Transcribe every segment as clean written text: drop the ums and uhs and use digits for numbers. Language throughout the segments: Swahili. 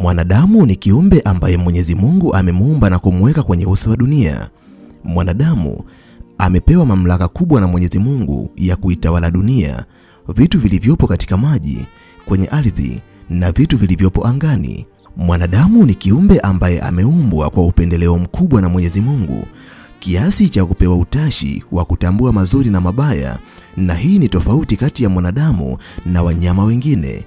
Mwanadamu ni kiumbe ambaye Mwenyezi Mungu amemuumba na kumweka kwenye uso wa dunia. Mwanadamu amepewa mamlaka kubwa na Mwenyezi Mungu ya kuitawala dunia, vitu vilivyopo katika maji, kwenye ardhi na vitu vilivyopo angani. Mwanadamu ni kiumbe ambaye ameumbwa kwa upendeleo mkubwa na Mwenyezi Mungu, kiasi cha kupewa utashi wa kutambua mazuri na mabaya, na hii ni tofauti kati ya mwanadamu na wanyama wengine.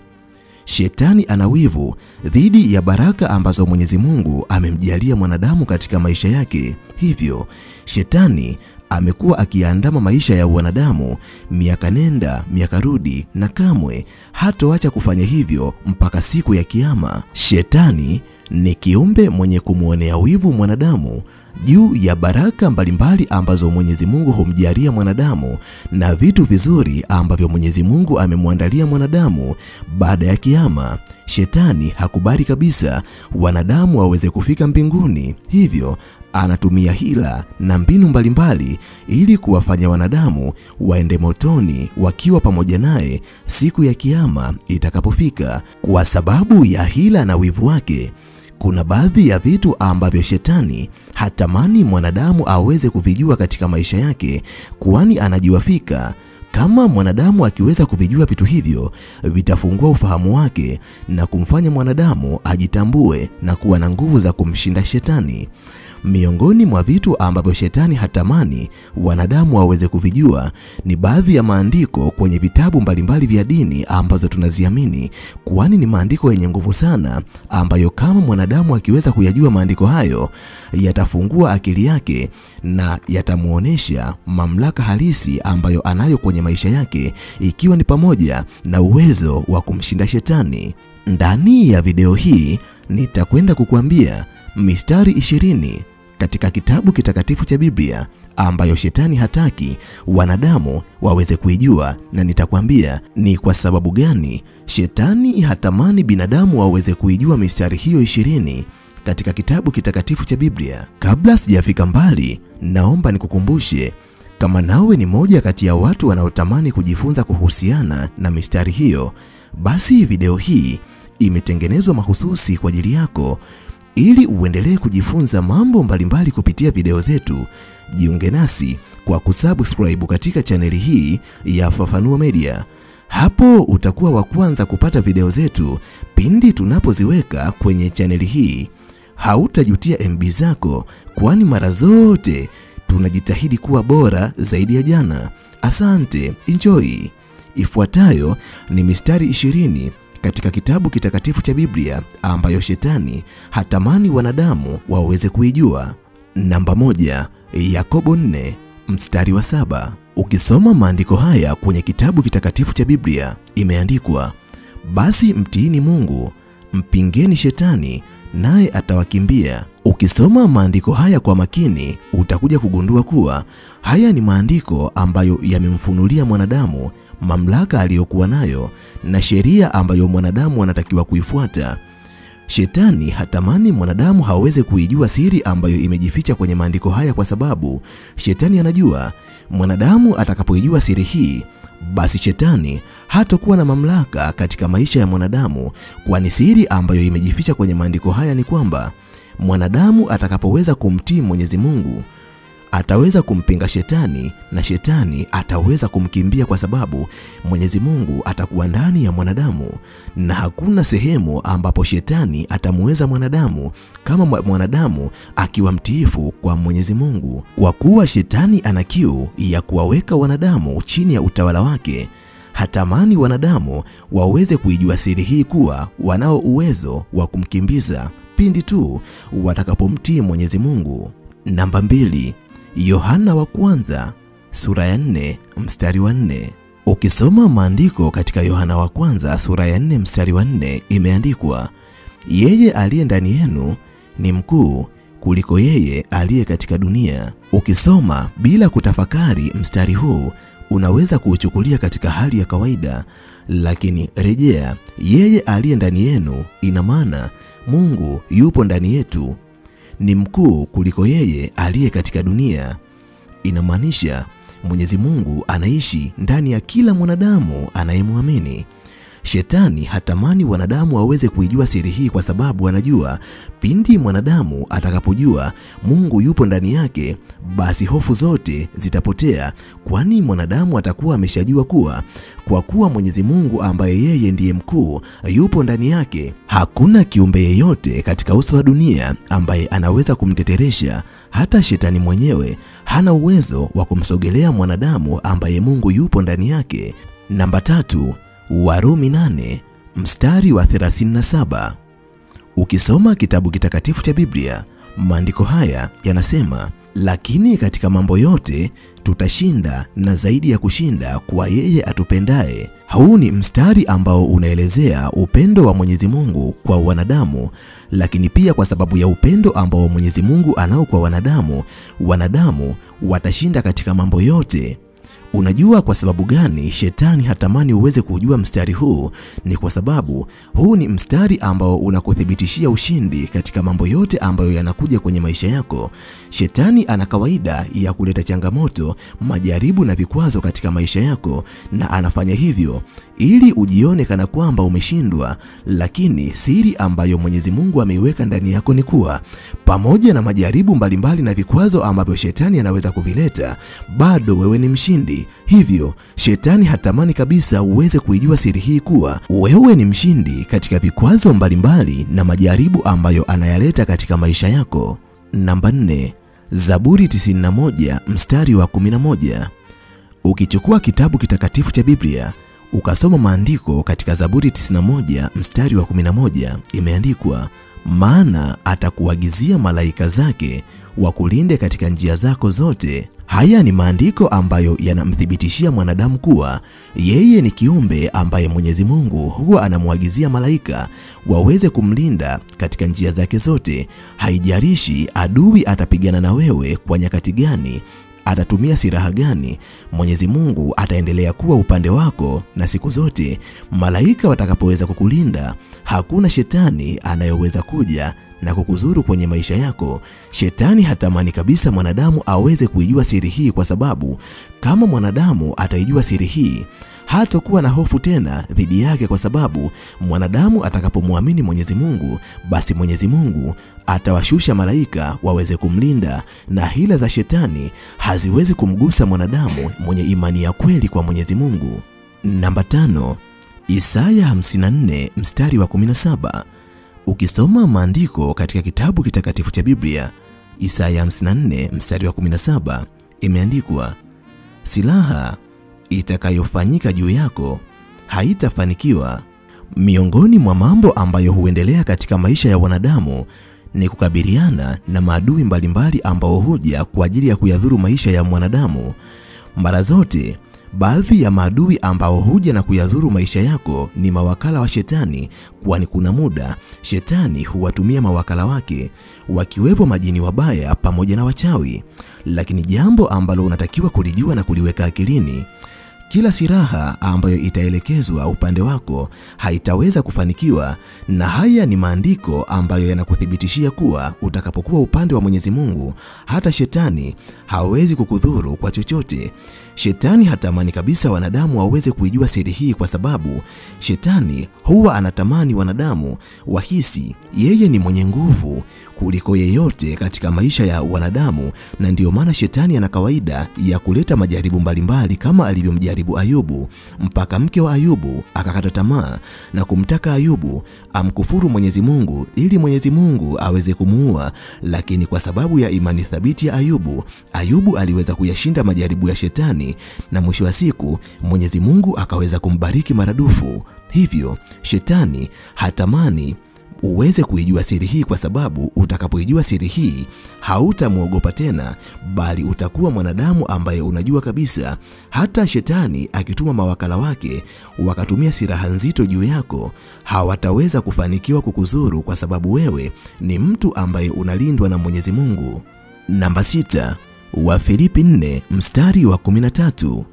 Shetani ana wivu dhidi ya baraka ambazo Mwenyezi Mungu amemjalia mwanadamu katika maisha yake. Hivyo, Shetani amekuwa akiandama maisha ya wanadamu miaka nenda miaka rudi, na kamwe hatoacha kufanya hivyo mpaka siku ya Kiyama. Shetani ni kiumbe mwenye kumuonea wivu mwanadamu juu ya baraka mbalimbali ambazo Mwenyezi Mungu humjalia mwanadamu na vitu vizuri ambavyo Mwenyezi Mungu amemwandalia mwanadamu baada ya Kiyama. Shetani hakubali kabisa wanadamu waweze kufika mbinguni, hivyo anatumia hila na mbinu mbalimbali ili kuwafanya wanadamu waende motoni wakiwa pamoja naye siku ya Kiyama itakapofika. Kwa sababu ya hila na wivu wake, kuna baadhi ya vitu ambavyo Shetani hatamani mwanadamu aweze kuvijua katika maisha yake, kwani anajua fika kama mwanadamu akiweza kuvijua vitu hivyo, vitafungua ufahamu wake na kumfanya mwanadamu ajitambue na kuwa na nguvu za kumshinda Shetani. Miongoni mwa vitu ambavyo Shetani hatamani wanadamu waweze kuvijua ni baadhi ya maandiko kwenye vitabu mbalimbali vya dini ambazo tunaziamini, kwani ni maandiko yenye nguvu sana ambayo kama mwanadamu akiweza kuyajua maandiko hayo, yatafungua akili yake na yatamuonesha mamlaka halisi ambayo anayo kwenye maisha yake, ikiwa ni pamoja na uwezo wa kumshinda Shetani. Ndani ya video hii nitakwenda kukuambia mistari 20 katika kitabu kitakatifu cha Biblia ambayo Shetani hataki wanadamu waweze kuijua, na nitakwambia ni kwa sababu gani Shetani hatamani binadamu waweze kuijua mistari hiyo 20 katika kitabu kitakatifu cha Biblia. Kabla sijafika mbali, naomba nikukumbushe, kama nawe ni moja kati ya watu wanaotamani kujifunza kuhusiana na mistari hiyo, basi video hii imetengenezwa mahususi kwa ajili yako ili uendelee kujifunza mambo mbalimbali kupitia video zetu. Jiunge nasi kwa kusubscribe katika chaneli hii ya Fafanuo Media. Hapo utakuwa wa kwanza kupata video zetu pindi tunapoziweka kwenye chaneli hii. Hautajutia MB zako, kwani mara zote tunajitahidi kuwa bora zaidi ya jana. Asante, enjoy. Ifuatayo ni mistari 20 katika kitabu kitakatifu cha Biblia ambayo Shetani hatamani wanadamu waweze kuijua. Namba 1, Yakobo 4 mstari wa 7. Ukisoma maandiko haya kwenye kitabu kitakatifu cha Biblia, imeandikwa, basi mtiini Mungu, mpingeni Shetani naye atawakimbia. Ukisoma maandiko haya kwa makini, utakuja kugundua kuwa haya ni maandiko ambayo yamemfunulia mwanadamu mamlaka aliyokuwa nayo na sheria ambayo mwanadamu anatakiwa kuifuata. Shetani hatamani mwanadamu haweze kuijua siri ambayo imejificha kwenye maandiko haya, kwa sababu Shetani anajua mwanadamu atakapoijua siri hii, basi Shetani hatakuwa na mamlaka katika maisha ya mwanadamu, kwani siri ambayo imejificha kwenye maandiko haya ni kwamba mwanadamu atakapoweza kumtii Mwenyezi Mungu, ataweza kumpinga Shetani na Shetani ataweza kumkimbia, kwa sababu Mwenyezi Mungu atakuwa ndani ya mwanadamu, na hakuna sehemu ambapo Shetani atamweza mwanadamu kama mwanadamu akiwa mtiifu kwa Mwenyezi Mungu. Kwa kuwa Shetani ana kiu ya kuwaweka wanadamu chini ya utawala wake, hatamani wanadamu waweze kuijua siri hii kuwa wanao uwezo wa kumkimbiza pindi tu watakapomtii Mwenyezi Mungu. Namba 2, Yohana wa kwanza sura ya 4 mstari wa 4. Ukisoma maandiko katika Yohana wa kwanza sura ya 4 mstari wa 4, imeandikwa, yeye aliye ndani yenu ni mkuu kuliko yeye aliye katika dunia. Ukisoma bila kutafakari mstari huu, unaweza kuuchukulia katika hali ya kawaida, lakini rejea, yeye aliye ndani yenu, ina maana Mungu yupo ndani yetu, ni mkuu kuliko yeye aliye katika dunia. Inamaanisha Mwenyezi Mungu anaishi ndani ya kila mwanadamu anayemwamini. Shetani hatamani wanadamu waweze kuijua siri hii kwa sababu anajua pindi mwanadamu atakapojua Mungu yupo ndani yake, basi hofu zote zitapotea, kwani mwanadamu atakuwa ameshajua kuwa kwa kuwa Mwenyezi Mungu ambaye yeye ndiye mkuu yupo ndani yake, hakuna kiumbe yeyote katika uso wa dunia ambaye anaweza kumteteresha. Hata shetani mwenyewe hana uwezo wa kumsogelea mwanadamu ambaye Mungu yupo ndani yake. Namba 3, Warumi 8 mstari wa 37. Ukisoma kitabu kitakatifu cha Biblia, maandiko haya yanasema, lakini katika mambo yote tutashinda na zaidi ya kushinda kwa yeye atupendaye. Huu ni mstari ambao unaelezea upendo wa Mwenyezi Mungu kwa wanadamu, lakini pia kwa sababu ya upendo ambao Mwenyezi Mungu anao kwa wanadamu, wanadamu watashinda katika mambo yote. Unajua kwa sababu gani shetani hatamani uweze kujua mstari huu? Ni kwa sababu huu ni mstari ambao unakuthibitishia ushindi katika mambo yote ambayo yanakuja kwenye maisha yako. Shetani ana kawaida ya kuleta changamoto, majaribu na vikwazo katika maisha yako, na anafanya hivyo ili ujione kana kwamba umeshindwa, lakini siri ambayo Mwenyezi Mungu ameiweka ndani yako ni kuwa pamoja na majaribu mbalimbali na vikwazo ambavyo shetani anaweza kuvileta, bado wewe ni mshindi. Hivyo shetani hatamani kabisa uweze kuijua siri hii kuwa wewe ni mshindi katika vikwazo mbalimbali na majaribu ambayo anayaleta katika maisha yako. Namba 4, Zaburi 91 mstari wa 11. Ukichukua kitabu kitakatifu cha Biblia ukasoma maandiko katika Zaburi 91 mstari wa 11, imeandikwa, maana atakuagizia malaika zake wakulinde katika njia zako zote. Haya ni maandiko ambayo yanamthibitishia mwanadamu kuwa yeye ni kiumbe ambaye Mwenyezi Mungu huwa anamuagizia malaika waweze kumlinda katika njia zake zote. Haijalishi adui atapigana na wewe kwa nyakati gani, atatumia silaha gani, Mwenyezi Mungu ataendelea kuwa upande wako, na siku zote malaika watakapoweza kukulinda, hakuna shetani anayeweza kuja na kukuzuru kwenye maisha yako. Shetani hatamani kabisa mwanadamu aweze kuijua siri hii, kwa sababu kama mwanadamu ataijua siri hii, hatakuwa na hofu tena dhidi yake, kwa sababu mwanadamu atakapomwamini Mwenyezi Mungu, basi Mwenyezi Mungu atawashusha malaika waweze kumlinda, na hila za shetani haziwezi kumgusa mwanadamu mwenye imani ya kweli kwa Mwenyezi Mungu. Namba 5, Isaya 54 mstari wa 17. Ukisoma maandiko katika kitabu kitakatifu cha Biblia, Isaya 54 mstari wa 17, imeandikwa, silaha itakayofanyika juu yako haitafanikiwa. Miongoni mwa mambo ambayo huendelea katika maisha ya wanadamu ni kukabiliana na maadui mbalimbali ambao huja kwa ajili ya kuyadhuru maisha ya mwanadamu. Mara zote baadhi ya maadui ambao huja na kuyadhuru maisha yako ni mawakala wa shetani, kwani kuna muda shetani huwatumia mawakala wake, wakiwepo majini wabaya pamoja na wachawi. Lakini jambo ambalo unatakiwa kulijua na kuliweka akilini, kila silaha ambayo itaelekezwa upande wako haitaweza kufanikiwa, na haya ni maandiko ambayo yanakuthibitishia kuwa utakapokuwa upande wa Mwenyezi Mungu, hata shetani hawezi kukudhuru kwa chochote. Shetani hatamani kabisa wanadamu waweze kuijua siri hii, kwa sababu shetani huwa anatamani wanadamu wahisi yeye ni mwenye nguvu kuliko yeyote katika maisha ya wanadamu, na ndiyo maana shetani ana kawaida ya kuleta majaribu mbalimbali kama alivyomjaribu Ayubu, mpaka mke wa Ayubu akakata tamaa na kumtaka Ayubu amkufuru Mwenyezi Mungu ili Mwenyezi Mungu aweze kumuua. Lakini kwa sababu ya imani thabiti ya Ayubu, Ayubu aliweza kuyashinda majaribu ya shetani, na mwisho wa siku Mwenyezi Mungu akaweza kumbariki maradufu. Hivyo shetani hatamani uweze kuijua siri hii, kwa sababu utakapoijua siri hii hautamuogopa tena, bali utakuwa mwanadamu ambaye unajua kabisa hata shetani akituma mawakala wake wakatumia silaha nzito juu yako, hawataweza kufanikiwa kukuzuru, kwa sababu wewe ni mtu ambaye unalindwa na Mwenyezi Mungu. Namba 6, Wafilipi 4 mstari wa 13.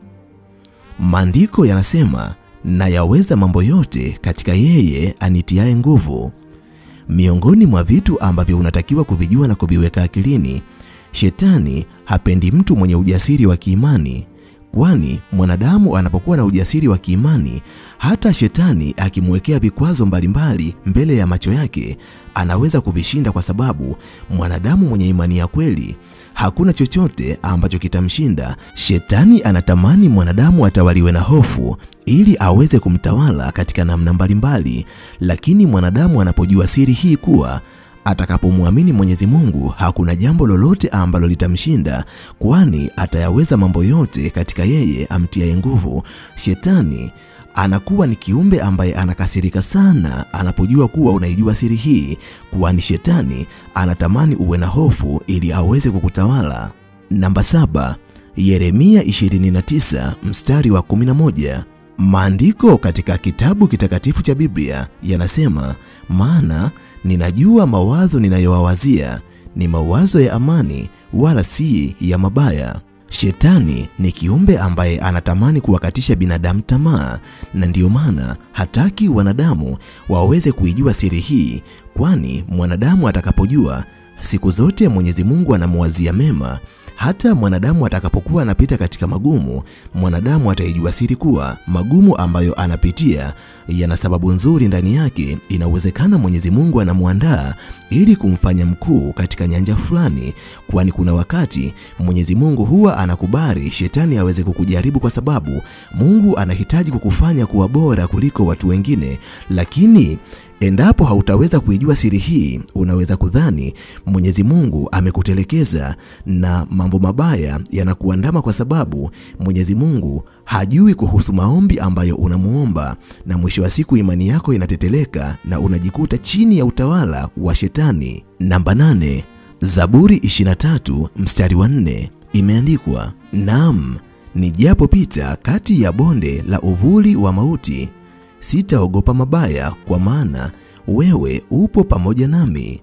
Maandiko yanasema, na yaweza mambo yote katika yeye anitiaye nguvu. Miongoni mwa vitu ambavyo unatakiwa kuvijua na kuviweka akilini, shetani hapendi mtu mwenye ujasiri wa kiimani, kwani mwanadamu anapokuwa na ujasiri wa kiimani, hata shetani akimwekea vikwazo mbalimbali mbele ya macho yake, anaweza kuvishinda, kwa sababu mwanadamu mwenye imani ya kweli, hakuna chochote ambacho kitamshinda. Shetani anatamani mwanadamu atawaliwe na hofu ili aweze kumtawala katika namna mbalimbali, lakini mwanadamu anapojua siri hii kuwa atakapomwamini Mwenyezi Mungu hakuna jambo lolote ambalo litamshinda, kwani atayaweza mambo yote katika yeye amtiaye nguvu, shetani anakuwa ni kiumbe ambaye anakasirika sana anapojua kuwa unaijua siri hii, kwani shetani anatamani uwe na hofu ili aweze kukutawala. Namba 7, Yeremia 29 mstari wa 11. Maandiko katika kitabu kitakatifu cha Biblia yanasema, maana ninajua mawazo ninayowawazia ni mawazo ya amani, wala si ya mabaya. Shetani ni kiumbe ambaye anatamani kuwakatisha binadamu tamaa, na ndiyo maana hataki wanadamu waweze kuijua siri hii, kwani mwanadamu atakapojua siku zote Mwenyezi Mungu anamuwazia mema, hata mwanadamu atakapokuwa anapita katika magumu, mwanadamu ataijua siri kuwa magumu ambayo anapitia yana sababu nzuri ndani yake. Inawezekana Mwenyezi Mungu anamuandaa ili kumfanya mkuu katika nyanja fulani, kwani kuna wakati Mwenyezi Mungu huwa anakubali shetani aweze kukujaribu, kwa sababu Mungu anahitaji kukufanya kuwa bora kuliko watu wengine. Lakini endapo hautaweza kuijua siri hii, unaweza kudhani Mwenyezi Mungu amekutelekeza na mambo mabaya yanakuandama, kwa sababu Mwenyezi Mungu hajui kuhusu maombi ambayo unamuomba, na mwisho wa siku imani yako inateteleka na unajikuta chini ya utawala wa shetani. Namba 8, Zaburi 23 mstari wa 4 imeandikwa, naam, nijapopita kati ya bonde la uvuli wa mauti, sitaogopa mabaya, kwa maana wewe upo pamoja nami,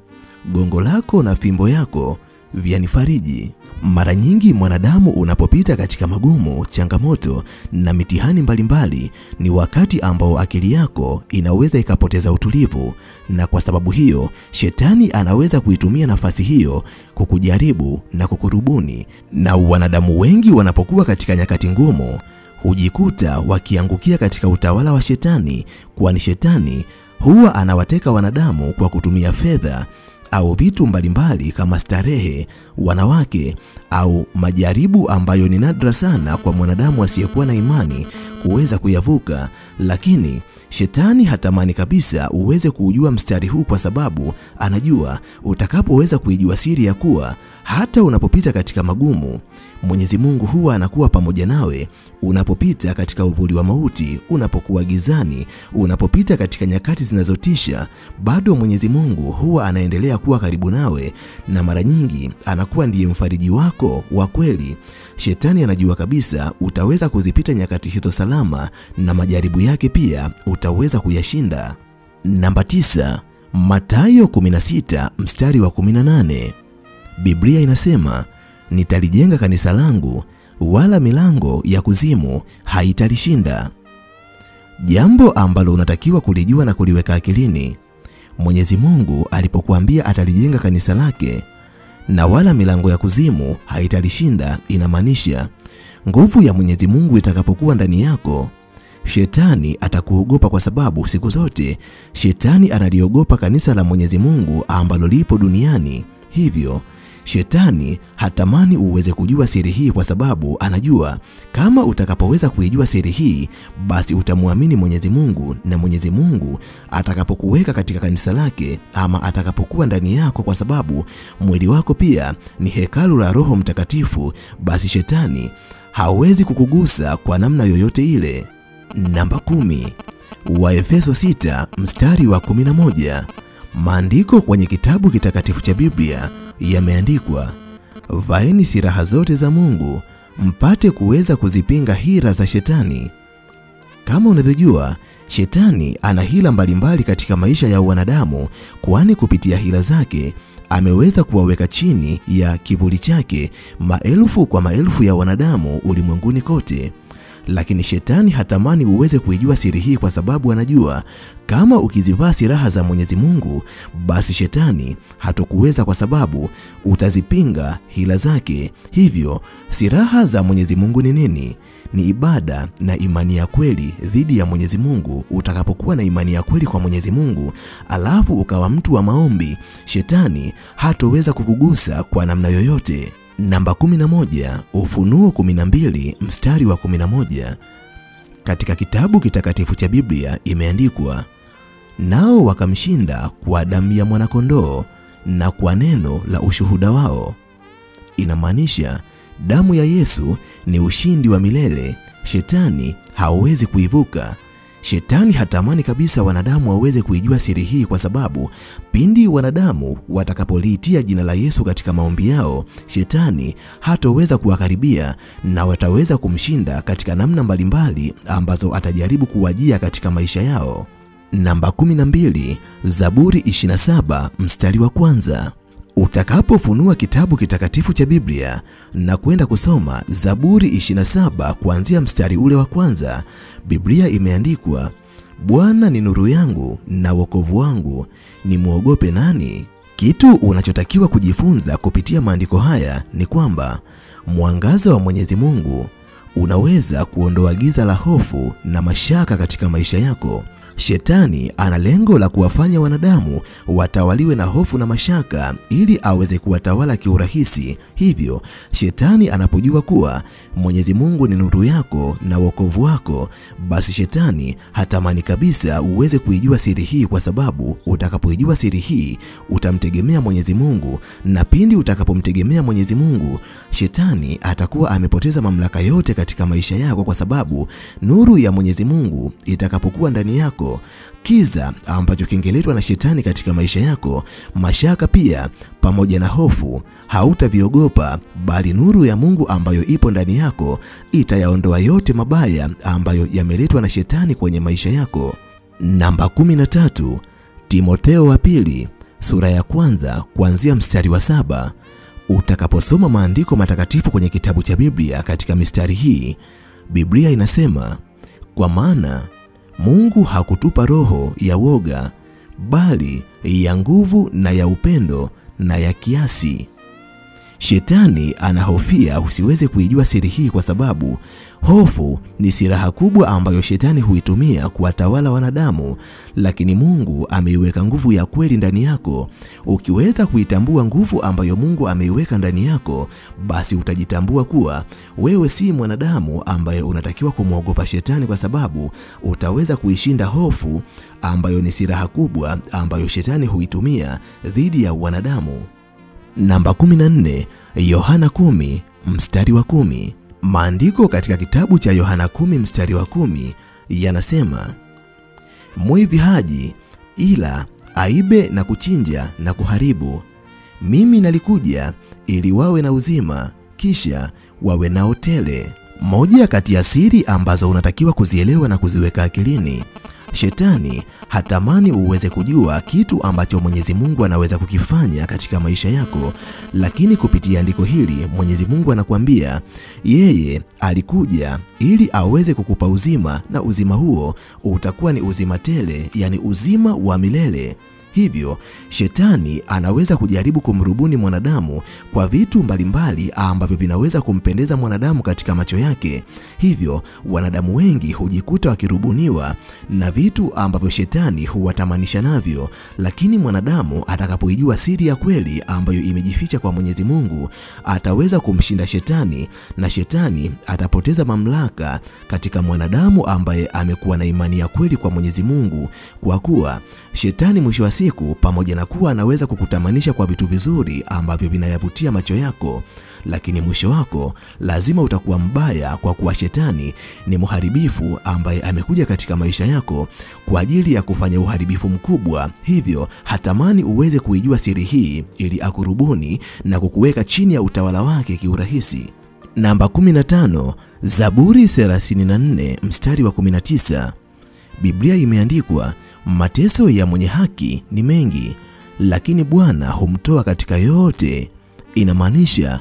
gongo lako na fimbo yako vyanifariji. Mara nyingi mwanadamu unapopita katika magumu, changamoto na mitihani mbalimbali, ni wakati ambao akili yako inaweza ikapoteza utulivu, na kwa sababu hiyo shetani anaweza kuitumia nafasi hiyo kukujaribu na kukurubuni. Na wanadamu wengi wanapokuwa katika nyakati ngumu hujikuta wakiangukia katika utawala wa shetani, kwani shetani huwa anawateka wanadamu kwa kutumia fedha au vitu mbalimbali kama starehe, wanawake au majaribu ambayo ni nadra sana kwa mwanadamu asiyekuwa na imani kuweza kuyavuka. Lakini shetani hatamani kabisa uweze kuujua mstari huu, kwa sababu anajua utakapoweza kuijua siri ya kuwa hata unapopita katika magumu, Mwenyezi Mungu huwa anakuwa pamoja nawe. Unapopita katika uvuli wa mauti, unapokuwa gizani, unapopita katika nyakati zinazotisha, bado Mwenyezi Mungu huwa anaendelea kuwa karibu nawe, na mara nyingi anakuwa ndiye mfariji wako wa kweli. Shetani anajua kabisa utaweza kuzipita nyakati hizo salama, na majaribu yake pia utaweza kuyashinda. Namba 9, Mathayo 16 mstari wa 18. Biblia inasema, nitalijenga kanisa langu, wala milango ya kuzimu haitalishinda. Jambo ambalo unatakiwa kulijua na kuliweka akilini, Mwenyezi Mungu alipokuambia atalijenga kanisa lake na wala milango ya kuzimu haitalishinda, inamaanisha nguvu ya Mwenyezi Mungu itakapokuwa ndani yako, shetani atakuogopa, kwa sababu siku zote shetani analiogopa kanisa la Mwenyezi Mungu ambalo lipo duniani. Hivyo shetani hatamani uweze kujua siri hii, kwa sababu anajua kama utakapoweza kuijua siri hii, basi utamwamini Mwenyezi Mungu, na Mwenyezi Mungu atakapokuweka katika kanisa lake ama atakapokuwa ndani yako, kwa sababu mwili wako pia ni hekalu la Roho Mtakatifu, basi shetani hawezi kukugusa kwa namna yoyote ile. Namba 10, Waefeso 6 mstari wa 11. Maandiko kwenye kitabu kitakatifu cha Biblia yameandikwa, vaeni silaha zote za Mungu mpate kuweza kuzipinga hila za shetani. Kama unavyojua, shetani ana hila mbalimbali katika maisha ya wanadamu, kwani kupitia hila zake ameweza kuwaweka chini ya kivuli chake maelfu kwa maelfu ya wanadamu ulimwenguni kote. Lakini shetani hatamani uweze kuijua siri hii, kwa sababu anajua kama ukizivaa silaha za Mwenyezi Mungu, basi shetani hatokuweza, kwa sababu utazipinga hila zake. Hivyo silaha za Mwenyezi Mungu ni nini? ni ibada na imani ya kweli dhidi ya Mwenyezi Mungu. Utakapokuwa na imani ya kweli kwa Mwenyezi Mungu, alafu ukawa mtu wa maombi, shetani hatoweza kukugusa kwa namna yoyote. Namba 11, Ufunuo 12 mstari wa 11. Katika kitabu kitakatifu cha Biblia imeandikwa, nao wakamshinda kwa damu ya mwanakondoo na kwa neno la ushuhuda wao. Inamaanisha damu ya Yesu ni ushindi wa milele. Shetani hawezi kuivuka. Shetani hatamani kabisa wanadamu waweze kuijua siri hii, kwa sababu pindi wanadamu watakapoliitia jina la Yesu katika maombi yao, shetani hatoweza kuwakaribia na wataweza kumshinda katika namna mbalimbali ambazo atajaribu kuwajia katika maisha yao. Namba 12, Zaburi 27 mstari wa 1. Utakapofunua kitabu kitakatifu cha Biblia na kwenda kusoma Zaburi 27 kuanzia mstari ule wa 1, Biblia imeandikwa, Bwana ni nuru yangu na wokovu wangu, nimwogope nani? Kitu unachotakiwa kujifunza kupitia maandiko haya ni kwamba mwangaza wa Mwenyezi Mungu unaweza kuondoa giza la hofu na mashaka katika maisha yako. Shetani ana lengo la kuwafanya wanadamu watawaliwe na hofu na mashaka ili aweze kuwatawala kiurahisi. Hivyo, shetani anapojua kuwa Mwenyezi Mungu ni nuru yako na wokovu wako, basi shetani hatamani kabisa uweze kuijua siri hii, kwa sababu utakapoijua siri hii utamtegemea Mwenyezi Mungu, na pindi utakapomtegemea Mwenyezi Mungu, shetani atakuwa amepoteza mamlaka yote katika maisha yako, kwa sababu nuru ya Mwenyezi Mungu itakapokuwa ndani yako, kiza ambacho kingeletwa na shetani katika maisha yako, mashaka pia pamoja na hofu, hautaviogopa, bali nuru ya Mungu ambayo ipo ndani yako itayaondoa yote mabaya ambayo yameletwa na shetani kwenye maisha yako. Namba 13, Timotheo wa pili sura ya 1 kuanzia mstari wa 7. Utakaposoma maandiko matakatifu kwenye kitabu cha Biblia katika mistari hii, Biblia inasema, kwa maana Mungu hakutupa roho ya woga, bali ya nguvu na ya upendo na ya kiasi. Shetani anahofia usiweze kuijua siri hii, kwa sababu hofu ni silaha kubwa ambayo shetani huitumia kuwatawala wanadamu, lakini Mungu ameiweka nguvu ya kweli ndani yako. Ukiweza kuitambua nguvu ambayo Mungu ameiweka ndani yako, basi utajitambua kuwa wewe si mwanadamu ambaye unatakiwa kumwogopa shetani, kwa sababu utaweza kuishinda hofu ambayo ni silaha kubwa ambayo shetani huitumia dhidi ya wanadamu. Namba 14, Yohana 10 mstari wa 10. Maandiko katika kitabu cha Yohana 10 mstari wa 10 yanasema, mwivi haji ila aibe na kuchinja na kuharibu. Mimi nalikuja ili wawe na uzima, kisha wawe nao tele. Moja kati ya siri ambazo unatakiwa kuzielewa na kuziweka akilini, shetani hatamani uweze kujua kitu ambacho Mwenyezi Mungu anaweza kukifanya katika maisha yako, lakini kupitia andiko hili Mwenyezi Mungu anakuambia yeye alikuja ili aweze kukupa uzima, na uzima huo utakuwa ni uzima tele, yani uzima wa milele. Hivyo, shetani anaweza kujaribu kumrubuni mwanadamu kwa vitu mbalimbali ambavyo vinaweza kumpendeza mwanadamu katika macho yake. Hivyo, wanadamu wengi hujikuta wakirubuniwa na vitu ambavyo shetani huwatamanisha navyo, lakini mwanadamu atakapoijua siri ya kweli ambayo imejificha kwa Mwenyezi Mungu, ataweza kumshinda shetani, na shetani atapoteza mamlaka katika mwanadamu ambaye amekuwa na imani ya kweli kwa Mwenyezi Mungu, kwa kuwa shetani mwisho wa siku, pamoja na kuwa anaweza kukutamanisha kwa vitu vizuri ambavyo vinayavutia macho yako, lakini mwisho wako lazima utakuwa mbaya, kwa kuwa shetani ni mharibifu ambaye amekuja katika maisha yako kwa ajili ya kufanya uharibifu mkubwa. Hivyo hatamani uweze kuijua siri hii ili akurubuni na kukuweka chini ya utawala wake kiurahisi. Namba 15, Zaburi 34 mstari wa 19. Biblia imeandikwa, mateso ya mwenye haki ni mengi, lakini Bwana humtoa katika yote. Inamaanisha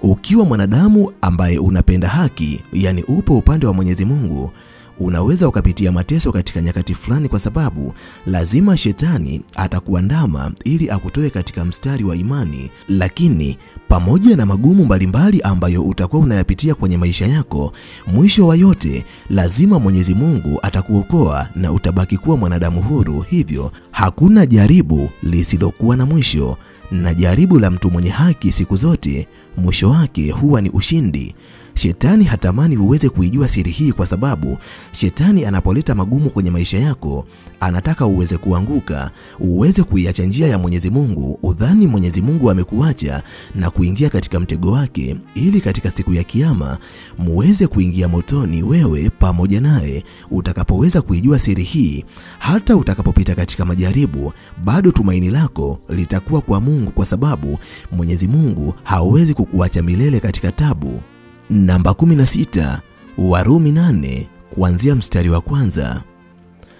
ukiwa mwanadamu ambaye unapenda haki, yani upo upande wa Mwenyezi Mungu, unaweza ukapitia mateso katika nyakati fulani, kwa sababu lazima shetani atakuandama ili akutoe katika mstari wa imani, lakini Pamoja na magumu mbalimbali ambayo utakuwa unayapitia kwenye maisha yako, mwisho wa yote lazima Mwenyezi Mungu atakuokoa na utabaki kuwa mwanadamu huru. Hivyo hakuna jaribu lisilokuwa na mwisho, na jaribu la mtu mwenye haki siku zote mwisho wake huwa ni ushindi. Shetani hatamani uweze kuijua siri hii, kwa sababu shetani anapoleta magumu kwenye maisha yako anataka uweze kuanguka, uweze kuiacha njia ya Mwenyezi Mungu, udhani Mwenyezi Mungu amekuacha na kuingia katika mtego wake, ili katika siku ya Kiyama muweze kuingia motoni wewe pamoja naye. Utakapoweza kuijua siri hii, hata utakapopita katika majaribu, bado tumaini lako litakuwa kwa Mungu, kwa sababu Mwenyezi Mungu hawezi kukuacha milele katika tabu. Namba 16, Warumi 8 kuanzia mstari wa 1.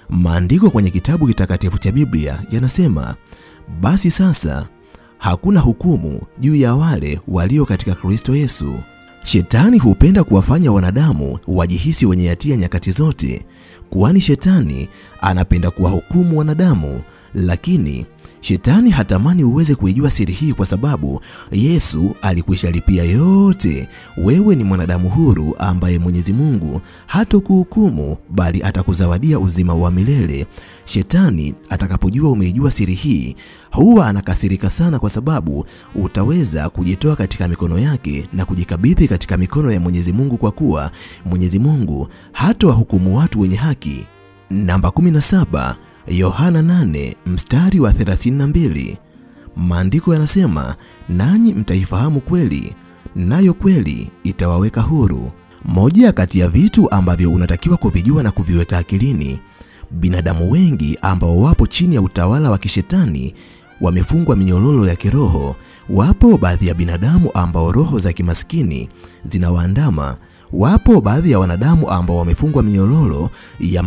Maandiko kwenye kitabu kitakatifu cha Biblia yanasema, basi sasa hakuna hukumu juu ya wale walio katika Kristo Yesu. Shetani hupenda kuwafanya wanadamu wajihisi wenye hatia nyakati zote, kwani shetani anapenda kuwahukumu wanadamu, lakini shetani hatamani uweze kuijua siri hii, kwa sababu Yesu alikwisha lipia yote. Wewe ni mwanadamu huru ambaye Mwenyezi Mungu hatakuhukumu bali atakuzawadia uzima wa milele. Shetani atakapojua umeijua siri hii huwa anakasirika sana, kwa sababu utaweza kujitoa katika mikono yake na kujikabidhi katika mikono ya Mwenyezi Mungu, kwa kuwa Mwenyezi Mungu hatawahukumu watu wenye haki. Namba 17, Yohana 8 mstari wa 32. Maandiko yanasema, nanyi mtaifahamu kweli, nayo kweli itawaweka huru. Moja kati ya vitu ambavyo unatakiwa kuvijua na kuviweka akilini, binadamu wengi ambao wapo chini ya utawala wa kishetani wamefungwa minyororo ya kiroho. Wapo baadhi ya binadamu ambao roho za kimaskini zinawaandama. Wapo baadhi ya wanadamu ambao wamefungwa minyororo ya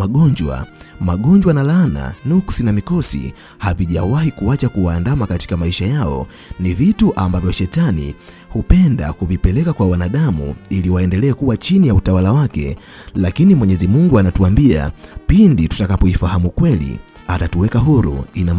magonjwa na laana, nuksi na mikosi havijawahi kuacha kuwaandama katika maisha yao. Ni vitu ambavyo shetani hupenda kuvipeleka kwa wanadamu ili waendelee kuwa chini ya utawala wake, lakini Mwenyezi Mungu anatuambia pindi tutakapoifahamu kweli atatuweka huru. Ina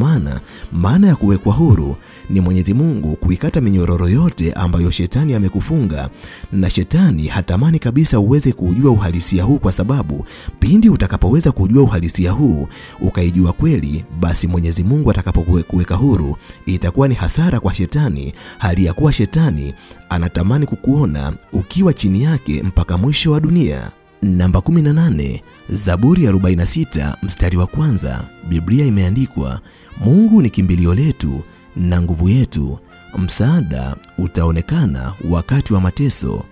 maana ya kuwekwa huru ni Mwenyezi Mungu kuikata minyororo yote ambayo shetani amekufunga, na shetani hatamani kabisa uweze kujua uhalisia huu, kwa sababu pindi utakapoweza kujua uhalisia huu ukaijua kweli, basi Mwenyezi Mungu atakapokuweka huru itakuwa ni hasara kwa shetani, hali ya kuwa shetani anatamani kukuona ukiwa chini yake mpaka mwisho wa dunia. Namba 18, Zaburi ya 46 mstari wa 1. Biblia imeandikwa, Mungu ni kimbilio letu na nguvu yetu, msaada utaonekana wakati wa mateso.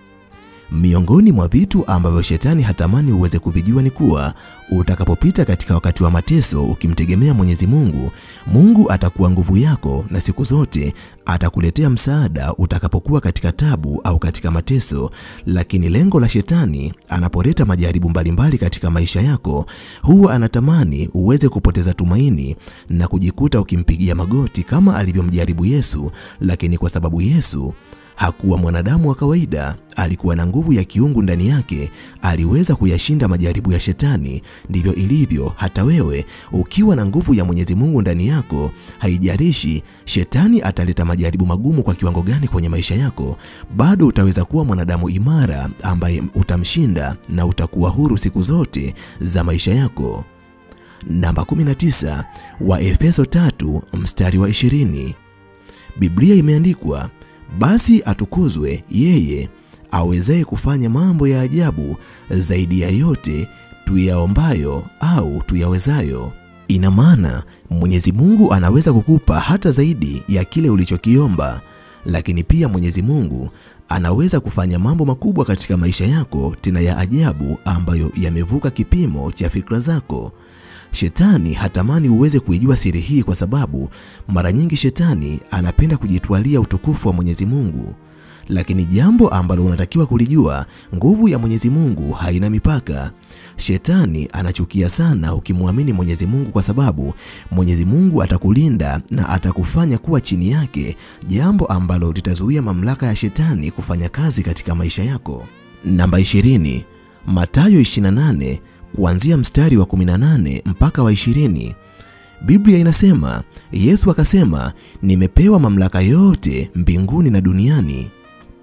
Miongoni mwa vitu ambavyo shetani hatamani uweze kuvijua ni kuwa utakapopita katika wakati wa mateso ukimtegemea Mwenyezi Mungu, Mungu atakuwa nguvu yako na siku zote atakuletea msaada utakapokuwa katika tabu au katika mateso. Lakini lengo la shetani anapoleta majaribu mbalimbali katika maisha yako, huwa anatamani uweze kupoteza tumaini na kujikuta ukimpigia magoti kama alivyomjaribu Yesu. Lakini kwa sababu Yesu hakuwa mwanadamu wa kawaida, alikuwa na nguvu ya kiungu ndani yake, aliweza kuyashinda majaribu ya shetani. Ndivyo ilivyo hata wewe, ukiwa na nguvu ya Mwenyezi Mungu ndani yako, haijalishi shetani ataleta majaribu magumu kwa kiwango gani kwenye maisha yako, bado utaweza kuwa mwanadamu imara ambaye utamshinda na utakuwa huru siku zote za maisha yako. Namba 19, Waefeso 3 mstari wa 20. Biblia imeandikwa, basi atukuzwe yeye awezaye kufanya mambo ya ajabu zaidi ya yote tuyaombayo au tuyawezayo. Ina maana Mwenyezi Mungu anaweza kukupa hata zaidi ya kile ulichokiomba, lakini pia Mwenyezi Mungu anaweza kufanya mambo makubwa katika maisha yako, tena ya ajabu ambayo yamevuka kipimo cha fikra zako. Shetani hatamani uweze kuijua siri hii, kwa sababu mara nyingi shetani anapenda kujitwalia utukufu wa Mwenyezi Mungu. Lakini jambo ambalo unatakiwa kulijua, nguvu ya Mwenyezi Mungu haina mipaka. Shetani anachukia sana ukimwamini Mwenyezi Mungu, kwa sababu Mwenyezi Mungu atakulinda na atakufanya kuwa chini yake, jambo ambalo litazuia mamlaka ya shetani kufanya kazi katika maisha yako. Namba 20, Mathayo 28 kuanzia mstari wa 18 mpaka wa 20. Biblia inasema, Yesu akasema, nimepewa mamlaka yote mbinguni na duniani.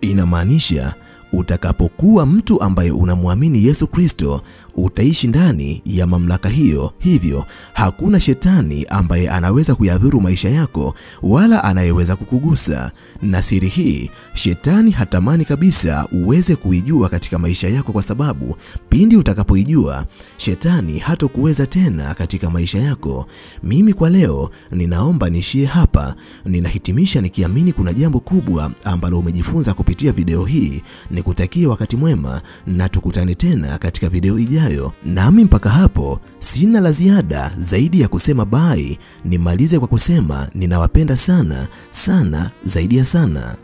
Inamaanisha utakapokuwa mtu ambaye unamwamini Yesu Kristo, utaishi ndani ya mamlaka hiyo. Hivyo hakuna shetani ambaye anaweza kuyadhuru maisha yako wala anayeweza kukugusa. Na siri hii shetani hatamani kabisa uweze kuijua katika maisha yako, kwa sababu pindi utakapoijua, shetani hatakuweza tena katika maisha yako. Mimi kwa leo ninaomba nishie hapa. Ninahitimisha nikiamini kuna jambo kubwa ambalo umejifunza kupitia video hii. Nikutakie wakati mwema na tukutane tena katika video ijayo. Nami mpaka hapo sina la ziada zaidi ya kusema bye. Nimalize kwa kusema ninawapenda sana sana zaidi ya sana.